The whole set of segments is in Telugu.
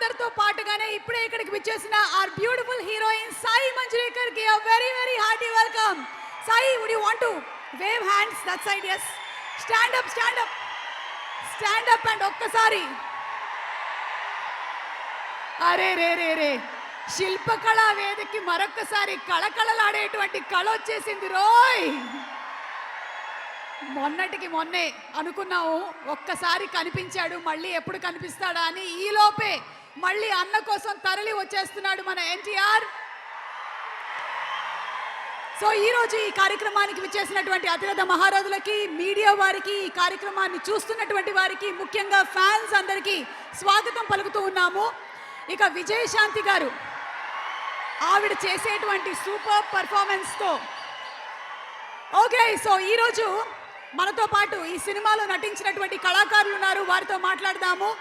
అందరితో పాటుగానే ఇప్పుడే ఇక్కడికి విచ్చేసిన our beautiful heroine Sai Manjrekar కి a very very hearty welcome. Sai, would you want to wave hands that side? Yes. Stand up, stand up. Stand up and ఒక్కసారి. అరే రే రే రే, శిల్పకళా వేదికకి మరొక్కసారి కళకళలాడేటువంటి కళ వచ్చేసింది రోయ్. మొన్నటికి మొన్నే అనుకున్నాము ఒక్కసారి కనిపించాడు, మళ్ళీ ఎప్పుడు కనిపిస్తాడా అని. ఈలోపే మళ్ళీ అన్న కోసం తరలి వచ్చేస్తున్నాడు మన ఎన్టీఆర్. సో ఈరోజు ఈ కార్యక్రమానికి విచ్చేసినటువంటి అతిరథ మహారథులకి, మీడియా వారికి, ఈ కార్యక్రమాన్ని చూస్తున్నటువంటి వారికి, ముఖ్యంగా ఫ్యాన్స్ అందరికీ స్వాగతం పలుకుతూ ఉన్నాము. ఇక విజయశాంతి గారు ఆవిడ చేసేటువంటి సూపర్ పర్ఫార్మెన్స్తో ఓకే. సో ఈరోజు మనతో పాటు ఈ సినిమాలో నటించినటువంటి కళాకారులు ఉన్నారు, వారితో మాట్లాడదాము.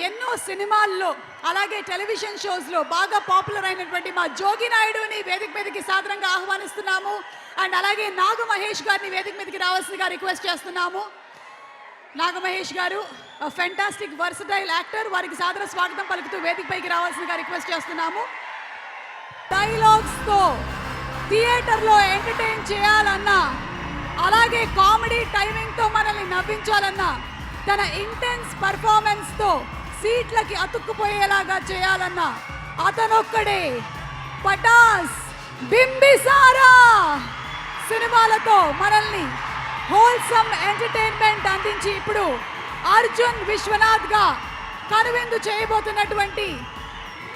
ఎన్నో సినిమాల్లో అలాగే టెలివిజన్ షోస్లో బాగా పాపులర్ అయినటువంటి మా జోగి నాయుడుని వేదిక మీదకి సాదరంగా ఆహ్వానిస్తున్నాము. అండ్ అలాగే నాగ మహేష్ గారిని వేదిక మీదకి రావాల్సిందిగా రిక్వెస్ట్ చేస్తున్నాము. నాగ మహేష్ గారు ఫెంటాస్టిక్ వర్సటైల్ యాక్టర్, వారికి సాదర స్వాగతం పలుకుతూ వేదిక పైకి రావాల్సిందిగా రిక్వెస్ట్ చేస్తున్నాము. డైలాగ్స్తో థియేటర్లో ఎంటర్టైన్ చేయాలన్నా, అలాగే కామెడీ టైమింగ్తో మనల్ని నవ్వించాలన్నా, తన ఇంటెన్స్ పర్ఫార్మెన్స్తో సీట్లకి అతుక్కుపోయేలాగా చేయాలన్నా అతనొక్కడే. పటాస్, బింబిసారా సినిమాలతో మనల్ని హోల్సమ్ ఎంటర్టైన్మెంట్ అందించి ఇప్పుడు అర్జున్ విశ్వనాథ్ గా కనువిందు చేయబోతున్నటువంటి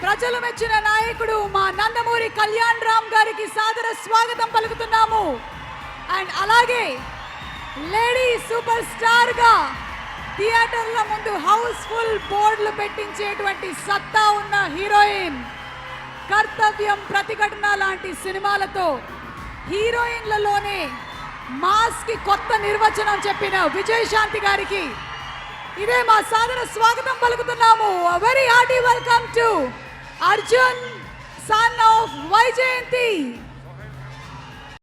ప్రజలు మెచ్చిన నాయకుడు మా నందమూరి కళ్యాణ్ రామ్ గారికి సాదర స్వాగతం పలుకుతున్నాము. అండ్ అలాగే లేడీ సూపర్ స్టార్ గా థియేటర్ల ముందు హౌస్ఫుల్ బోర్డులు పెట్టించేటువంటి సత్తా ఉన్న హీరోయిన్, కర్తవ్యం, ప్రతిఘటన లాంటి సినిమాలతో హీరోయిన్లలోనే మాస్ కి కొత్త నిర్వచనం చెప్పిన విజయశాంతి గారికి ఇదే మా సాదర స్వాగతం పలుకుతున్నాము. Very hearty welcome to Arjun, son of Vyjayanthi.